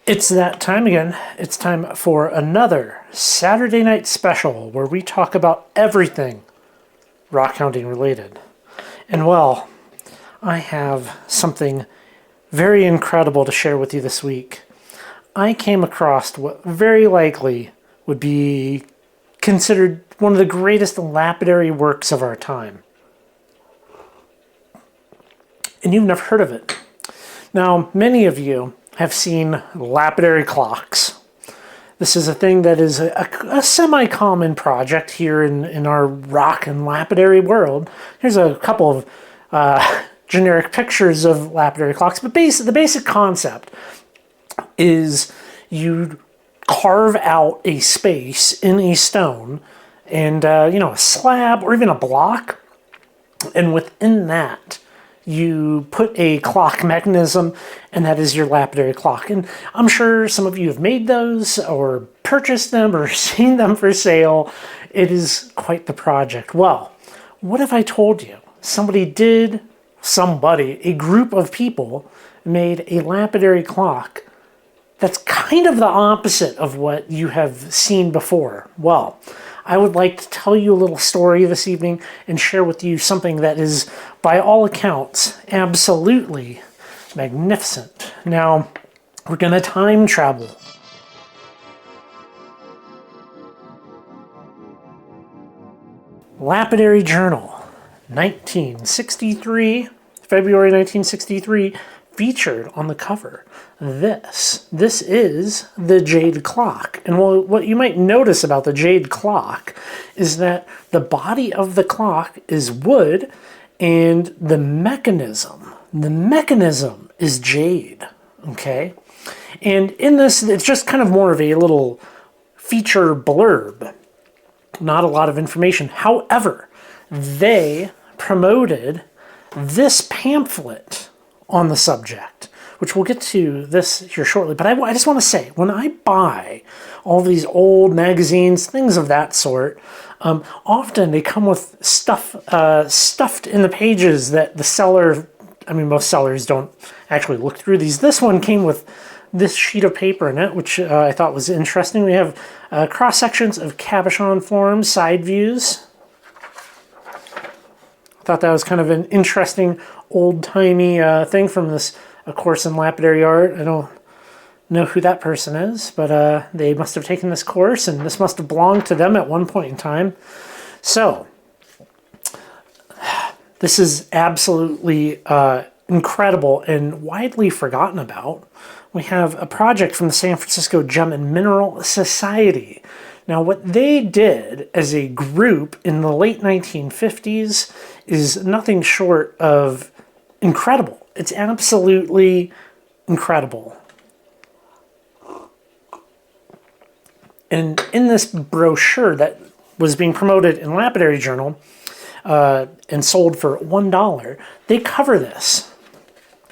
It's that time again. It's time for another Saturday night special where we talk about everything rockhounding related. And well, I have something very incredible to share with you this week. I came across what very likely would be considered one of the greatest lapidary works of our time. And you've never heard of it. Now, many of you have seen lapidary clocks. This is a thing that is a semi-common project here in our rock and lapidary world. Here's a couple of generic pictures of lapidary clocks, but the basic concept is you carve out a space in a stone and a slab or even a block, and within that you put a clock mechanism, and that is your lapidary clock. And I'm sure some of you have made those or purchased them or seen them for sale. It is quite the project. Well, what if I told you a group of people made a lapidary clock that's kind of the opposite of what you have seen before? Well, I would like to tell you a little story this evening and share with you something that is, by all accounts, absolutely magnificent. Now, we're going to time travel. Lapidary Journal, 1963, February 1963, featured on the cover. This is the Jade Clock. And what you might notice about the Jade Clock is that the body of the clock is wood and the mechanism is jade, okay? And in this, it's just kind of more of a little feature blurb, not a lot of information. However, they promoted this pamphlet on the subject, which we'll get to this here shortly. But I just want to say, when I buy all these old magazines, things of that sort, often they come with stuff stuffed in the pages that the seller, most sellers don't actually look through these. This one came with this sheet of paper in it, which I thought was interesting. We have cross-sections of cabochon forms, side views. I thought that was kind of an interesting old-timey thing from this course in lapidary art. I don't know who that person is, but they must have taken this course, and this must have belonged to them at one point in time. So, this is absolutely incredible and widely forgotten about. We have a project from the San Francisco Gem and Mineral Society. Now, what they did as a group in the late 1950s is nothing short of incredible. It's absolutely incredible. And in this brochure that was being promoted in Lapidary Journal and sold for $1, they cover this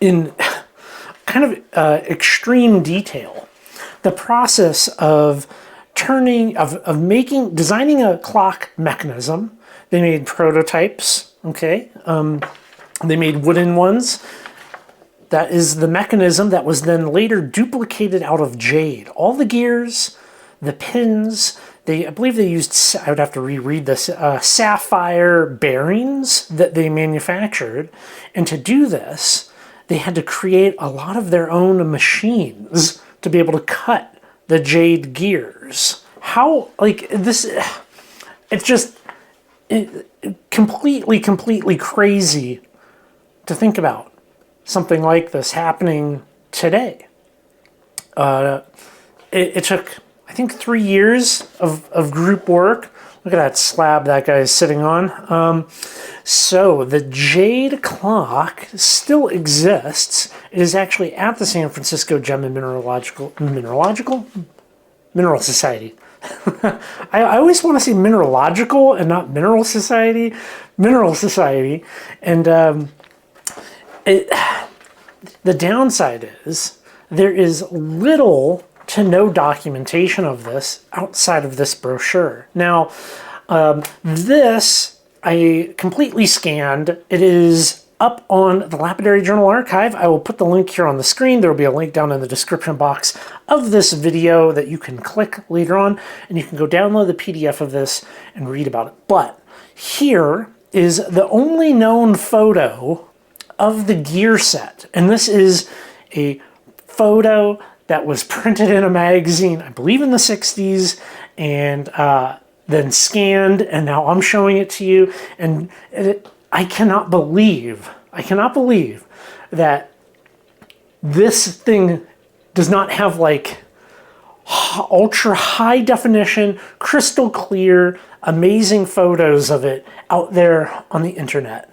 in kind of extreme detail. The process of designing a clock mechanism. They made prototypes, okay? They made wooden ones. That is the mechanism that was then later duplicated out of jade. All the gears, the pins, I believe they used, I would have to reread this, sapphire bearings that they manufactured. And to do this, they had to create a lot of their own machines to be able to cut the jade gears. How, this, it's just completely crazy to think about something like this happening today. It took, I think, 3 years of group work. Look at that slab that guy is sitting on. So the Jade Clock still exists. It is actually at the San Francisco Gem and Mineral Society. I always want to say mineralogical and not Mineral Society. Mineral Society. And the downside is there is little to no documentation of this outside of this brochure. Now, this I completely scanned. It is up on the Lapidary Journal Archive. I will put the link here on the screen. There will be a link down in the description box of this video that you can click later on, and you can go download the PDF of this and read about it. But here is the only known photo of the gear set, and this is a photo that was printed in a magazine, I believe in the 60s, and then scanned, and now I'm showing it to you, and I cannot believe that this thing does not have like ultra high definition, crystal clear, amazing photos of it out there on the internet.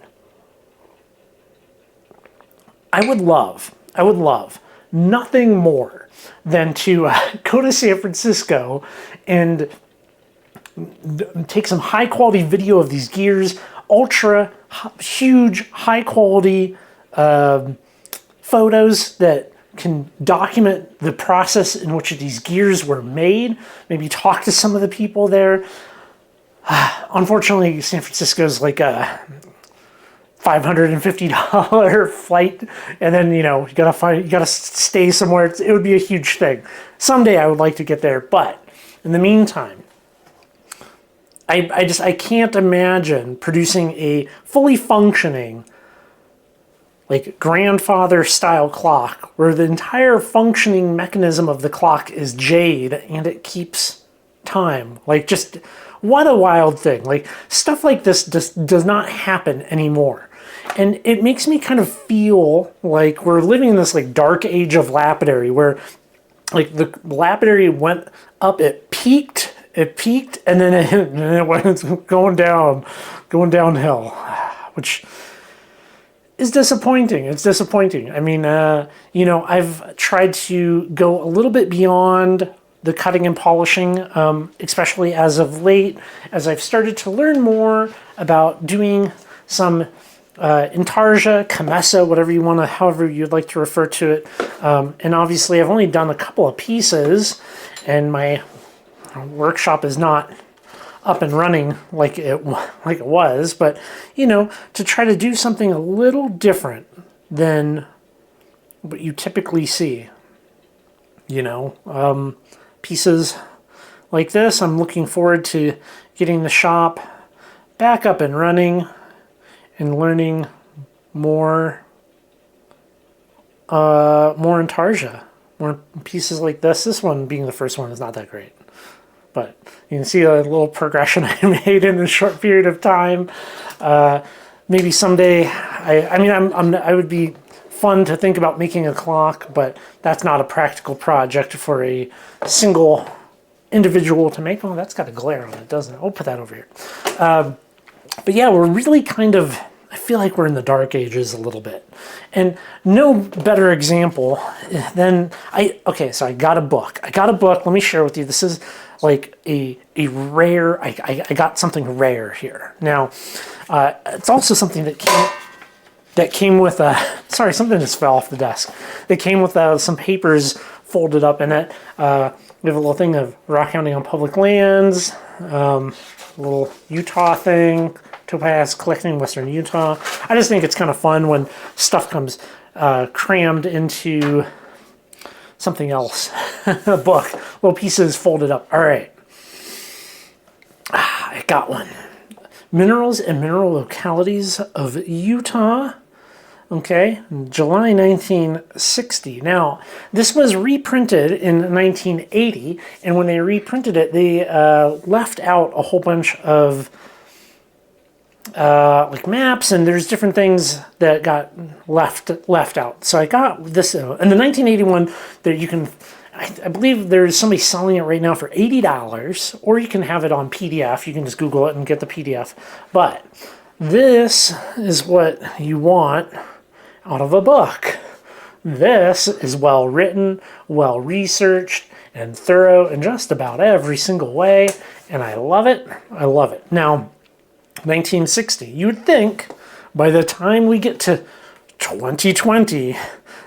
I would love nothing more than to go to San Francisco and take some high quality video of these gears, ultra huge, high quality photos that can document the process in which these gears were made, maybe talk to some of the people there. Unfortunately, San Francisco is like a $550 flight, and then you gotta stay somewhere. It would be a huge thing. Someday I would like to get there, but in the meantime, I can't imagine producing a fully functioning, like grandfather style clock where the entire functioning mechanism of the clock is jade and it keeps time. Like, just what a wild thing. Like, stuff like this just does not happen anymore. And it makes me kind of feel like we're living in this like dark age of lapidary where like the lapidary went up, it peaked, and then it went going downhill, which is disappointing. It's disappointing. I mean, I've tried to go a little bit beyond the cutting and polishing, especially as of late, as I've started to learn more about doing some intarsia, camessa, however you'd like to refer to it. And obviously I've only done a couple of pieces, and my workshop is not up and running like it was, but to try to do something a little different than what you typically see. Pieces like this, I'm looking forward to getting the shop back up and running and learning more intarsia, more pieces like this. This one being the first one is not that great, but you can see a little progression I made in a short period of time. Maybe someday, I would be fun to think about making a clock, but that's not a practical project for a single individual to make. Oh, that's got a glare on it, doesn't it? I'll put that over here. But yeah, we're really I feel like we're in the dark ages a little bit. And no better example than, so I got a book. Let me share with you. This is like a rare, I got something rare here. Now, it's also something that came with sorry, something just fell off the desk. That came with some papers folded up in it. We have a little thing of rockhounding on public lands, a little Utah thing, topaz collecting Western Utah. I just think it's kind of fun when stuff comes crammed into something else. A book, little pieces folded up. All right, I got one. Minerals and Mineral Localities of Utah. Okay, July 1960. Now, this was reprinted in 1980, and when they reprinted it, they left out a whole bunch of like maps, and there's different things that got left out. So I got this, and the 1981 that you can, I believe there's somebody selling it right now for $80, or you can have it on PDF. You can just Google it and get the PDF. But this is what you want out of a book. This is well written, well researched, and thorough in just about every single way, and I love it. I love it. Now, 1960, you would think by the time we get to 2020,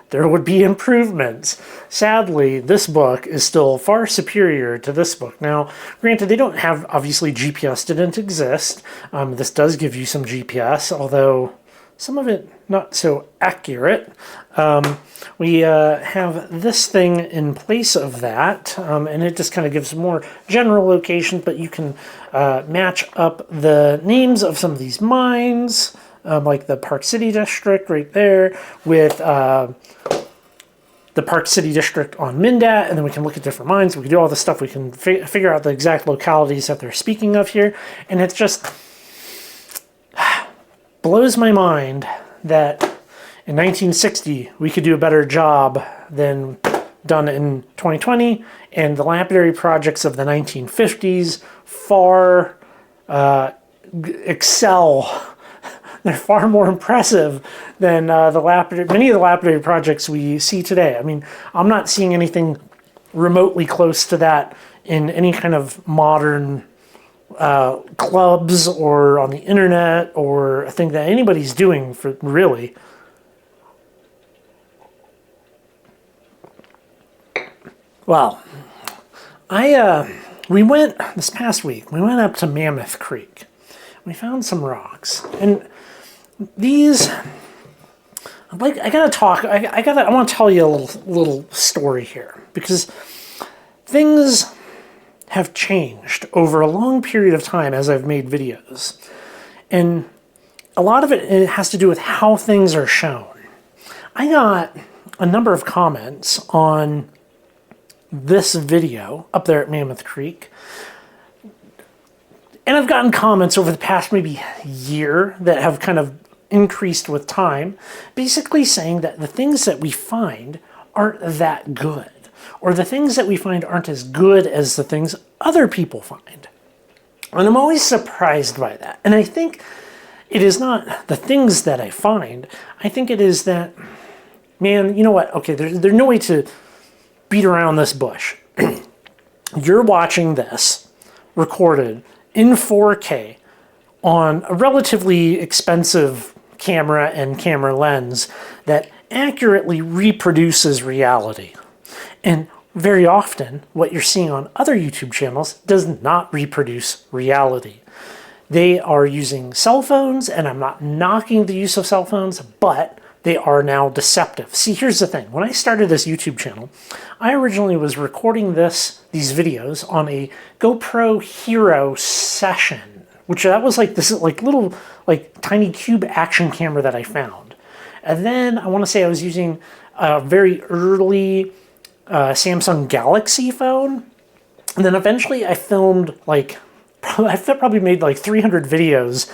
there would be improvements. Sadly, this book is still far superior to this book. Now, granted, they don't have, obviously, GPS didn't exist. This does give you some GPS, although some of it not so accurate. We have this thing in place of that, and it just kind of gives more general locations, but you can match up the names of some of these mines, like the Park City District right there, with the Park City District on Mindat, and then we can look at different mines. We can do all this stuff. We can figure out the exact localities that they're speaking of here, and it just blows my mind that in 1960 we could do a better job than done in 2020, and the lapidary projects of the 1950s far excel. They're far more impressive than many of the lapidary projects we see today. I mean, I'm not seeing anything remotely close to that in any kind of modern clubs or on the internet or a thing that anybody's doing for really. Well, we went this past week. We went up to Mammoth Creek. We found some rocks, and these, like, I want to tell you a little story here, because things have changed over a long period of time as I've made videos, and a lot of it has to do with how things are shown. I got a number of comments on this video up there at Mammoth Creek, and I've gotten comments over the past maybe year that have kind of increased with time, basically saying that the things that we find aren't that good, or the things that we find aren't as good as the things other people find. And I'm always surprised by that. And I think it is not the things that I find. I think it is that, man, you know what? Okay, there's no way to beat around this bush. You're watching this recorded in 4K on a relatively expensive camera and camera lens that accurately reproduces reality. And very often, what you're seeing on other YouTube channels does not reproduce reality. They are using cell phones, and I'm not knocking the use of cell phones, but they are now deceptive. See, here's the thing. When I started this YouTube channel, I originally was recording these videos on a GoPro Hero Session, which that was like this like little like tiny cube action camera that I found. And then I want to say I was using a very early Samsung Galaxy phone. And then eventually I filmed like, I probably made like 300 videos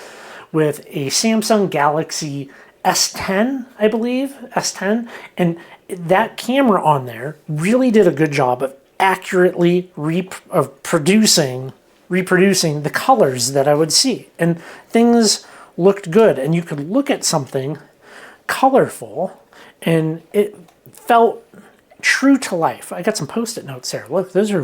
with a Samsung Galaxy S10, I believe, S10. And that camera on there really did a good job of accurately reproducing the colors that I would see. And things looked good. And you could look at something colorful and it felt true to life. I got some Post-it notes there. Look, those are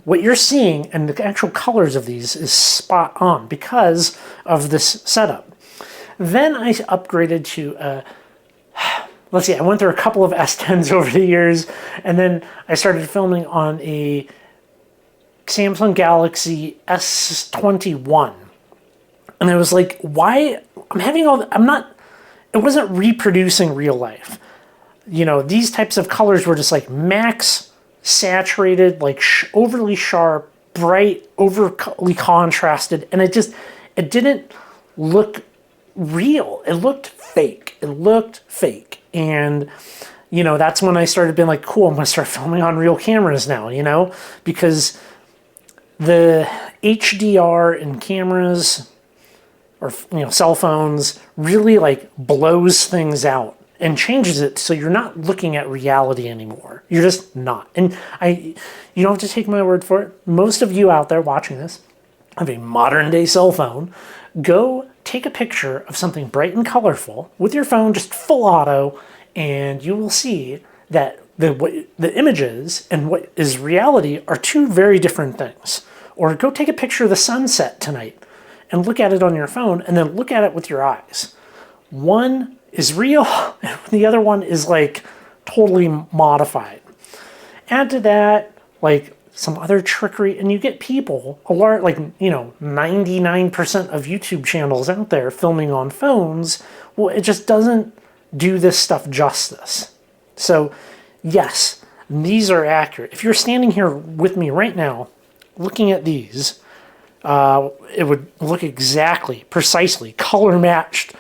what you're seeing and the actual colors of these is spot on because of this setup. Then I upgraded to, let's see, I went through a couple of S10s over the years, and then I started filming on a Samsung Galaxy S21. And I was like, why? It wasn't reproducing real life. You know, these types of colors were just like max saturated, like overly sharp, bright, overly contrasted, and it didn't look real. It looked fake. And, you know, that's when I started being like, cool, I'm going to start filming on real cameras now, you know, because the HDR in cameras or, you know, cell phones really like blows things out and changes it so you're not looking at reality anymore. You're just not. And you don't have to take my word for it. Most of you out there watching this have a modern day cell phone. Go take a picture of something bright and colorful with your phone, just full auto, and you will see that the images and what is reality are two very different things. Or go take a picture of the sunset tonight and look at it on your phone and then look at it with your eyes. One is real and the other one is like totally modified. Add to that like some other trickery, and you get people, a lot, like, 99% of YouTube channels out there filming on phones. Well, it just doesn't do this stuff justice. So, yes, these are accurate. If you're standing here with me right now, looking at these, it would look exactly, precisely, color matched,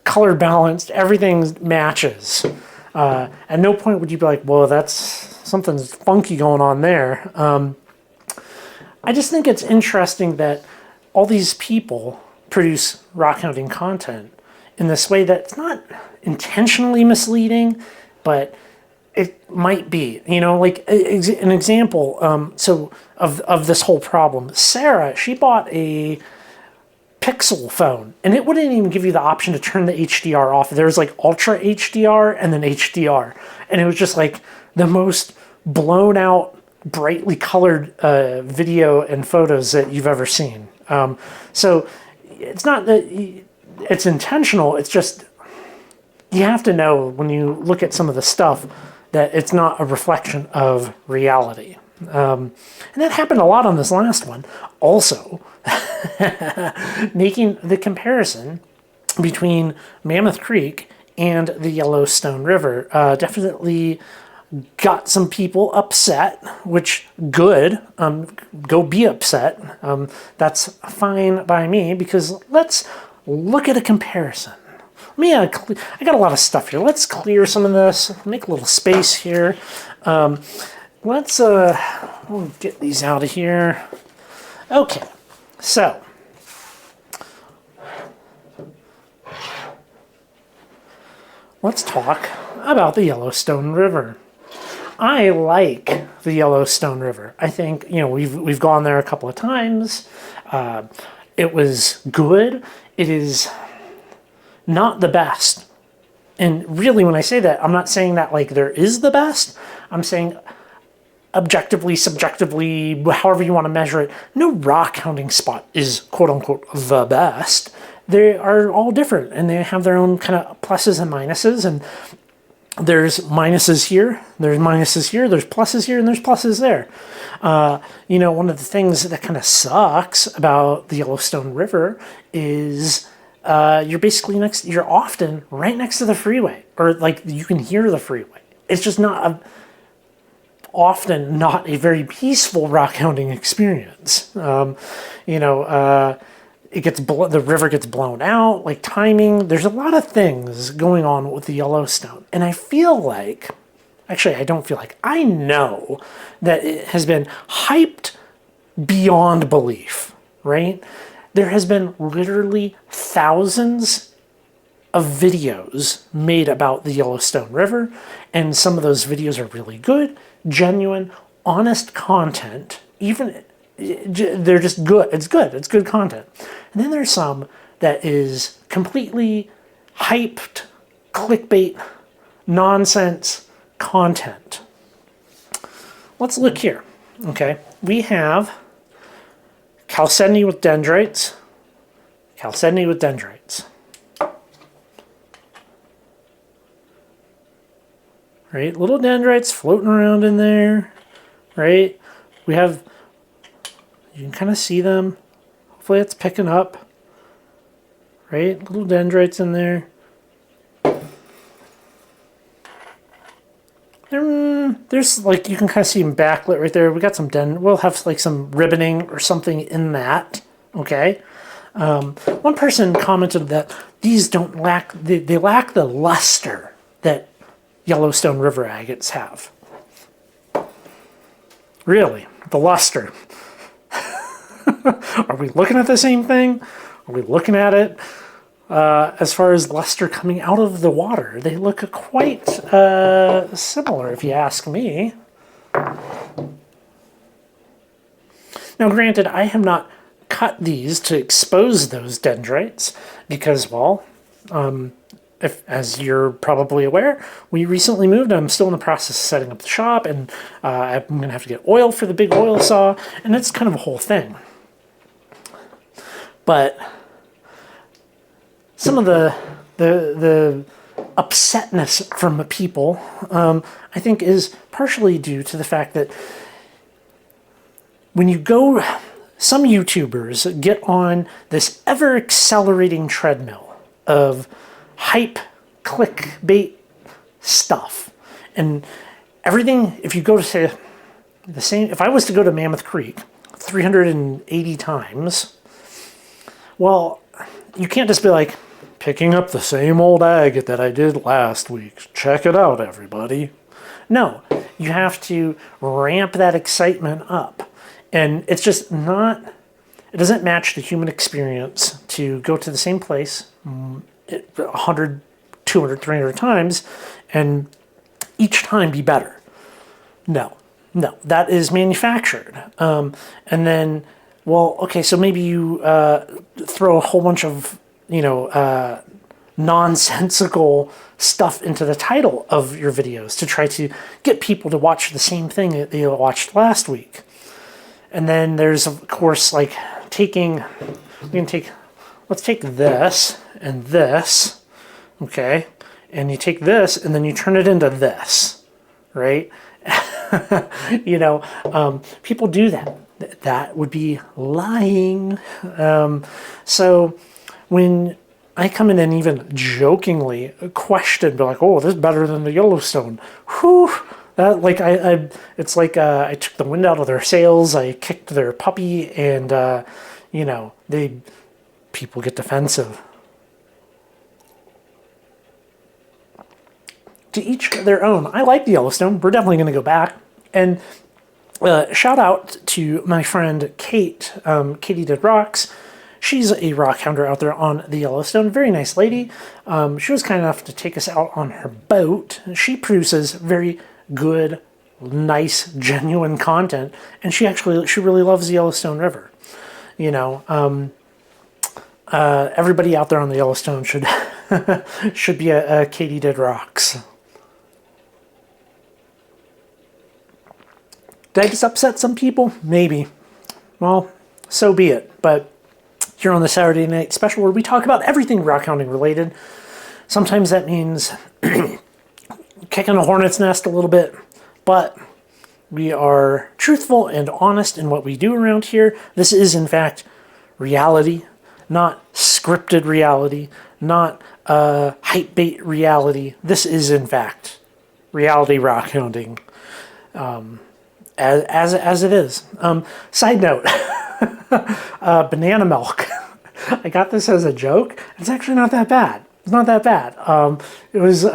color balanced, everything matches. At no point would you be like, whoa, that's something's funky going on there. I just think it's interesting that all these people produce rockhounding content in this way that's not intentionally misleading, but it might be, like an example. So of this whole problem, Sarah, she bought a Pixel phone, and it wouldn't even give you the option to turn the HDR off. There was like Ultra HDR and then HDR, and it was just like the most blown out, brightly colored video and photos that you've ever seen. So it's not that it's intentional. It's just you have to know when you look at some of the stuff that it's not a reflection of reality. And that happened a lot on this last one. Also, making the comparison between Mammoth Creek and the Yellowstone River definitely got some people upset, which good. Go be upset. That's fine by me, because let's look at a comparison. I got a lot of stuff here. Let's clear some of this. Make a little space here. Let's we'll get these out of here. Okay, so let's talk about the Yellowstone River. I like the Yellowstone River. I think, we've gone there a couple of times. It was good. It is not the best. And really, when I say that, I'm not saying that like there is the best. I'm saying objectively, subjectively, however you want to measure it, no rock hounding spot is quote unquote the best. They are all different, and they have their own kind of pluses and minuses, and there's minuses here, there's minuses here, there's pluses here, and there's pluses there. One of the things that kind of sucks about the Yellowstone River is you're often right next to the freeway, or like you can hear the freeway. It's just often not a very peaceful rock hounding experience. The river gets blown out, like timing. There's a lot of things going on with the Yellowstone. And I feel like, actually I don't feel like, I know that it has been hyped beyond belief, right? There has been literally thousands of videos made about the Yellowstone River, and some of those videos are really good, genuine, honest content. Even they're just good. It's good. It's good content. And then there's some that is completely hyped, clickbait, nonsense content. Let's look here. Okay, we have chalcedony with dendrites. Chalcedony with dendrites. Right, little dendrites floating around in there. Right, we have, you can kind of see them. Hopefully it's picking up. Right, little dendrites in there. There's like, you can kind of see them backlit right there. We got some we'll have like some ribboning or something in that. Okay. One person commented that these don't lack, they lack the luster that Yellowstone River agates have. Really? The luster. Are we looking at the same thing? Are we looking at it? As far as luster coming out of the water, they look quite similar, if you ask me. Now, granted, I have not cut these to expose those dendrites because, well, as you're probably aware, we recently moved. I'm still in the process of setting up the shop, and I'm going to have to get oil for the big oil saw, and it's kind of a whole thing. But some of the upsetness from people, I think, is partially due to the fact that when you go, some YouTubers get on this ever accelerating treadmill of hype, clickbait stuff. And everything, if you go to say the same, if I was to go to Mammoth Creek 380 times, well, you can't just be like, picking up the same old agate that I did last week. Check it out, everybody. No, you have to ramp that excitement up. And it's just not, it doesn't match the human experience to go to the same place 100, 200, 300 times and each time be better. No, that is manufactured. And then, well, okay, so maybe you throw a whole bunch of, nonsensical stuff into the title of your videos to try to get people to watch the same thing that they watched last week. And then there's, of course, like let's take this and this, okay? And you take this and then you turn it into this, right? People do that. That would be lying. So when I come in and even jokingly question, be like, "Oh, this is better than the Yellowstone." Whew, that it's like I took the wind out of their sails. I kicked their puppy, and people get defensive. To each their own. I like the Yellowstone. We're definitely going to go back. And shout out to my friend Kate, Katie Did Rocks. She's a rockhounder out there on the Yellowstone. Very nice lady. She was kind enough to take us out on her boat. She produces very good, nice, genuine content. And she really loves the Yellowstone River. Everybody out there on the Yellowstone should should be a Katie Did Rocks. Did I just upset some people? Maybe. Well, so be it. But here on the Saturday Night Special, where we talk about everything rockhounding related, sometimes that means kicking a hornet's nest a little bit, but we are truthful and honest in what we do around here. This is, in fact, reality, not scripted reality, not hype bait reality. This is, in fact, reality rockhounding. As it is. Side note, banana milk. I got this as a joke. It's actually not that bad. It's not that bad. It was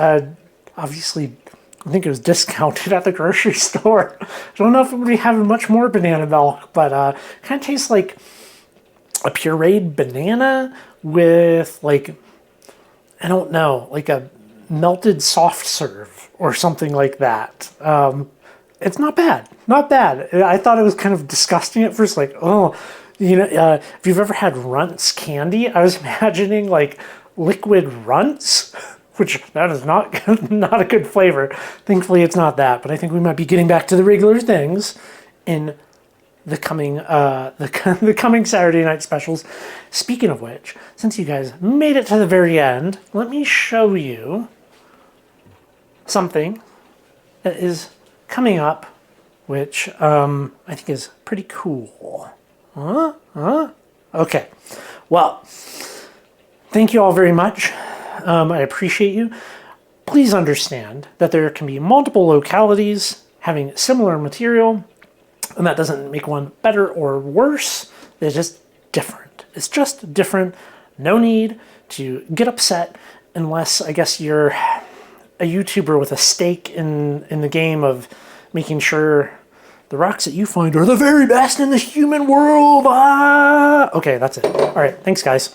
obviously, I think it was discounted at the grocery store. I don't know if it would be having much more banana milk, but kind of tastes like a pureed banana with like, I don't know, like a melted soft serve or something like that. It's not bad. Not bad. I thought it was kind of disgusting at first, like, oh, if you've ever had Runts candy, I was imagining like liquid Runts, which that is not a good flavor. Thankfully, it's not that, but I think we might be getting back to the regular things in the coming the coming Saturday Night Specials. Speaking of which, since you guys made it to the very end, let me show you something that is coming up, which I think is pretty cool. Okay. Well, thank you all very much. I appreciate you. Please understand that there can be multiple localities having similar material, and that doesn't make one better or worse. They're just different. It's just different. No need to get upset unless, I guess, you're a YouTuber with a stake in the game of making sure the rocks that you find are the very best in the human world. Okay, that's it. All right, thanks, guys.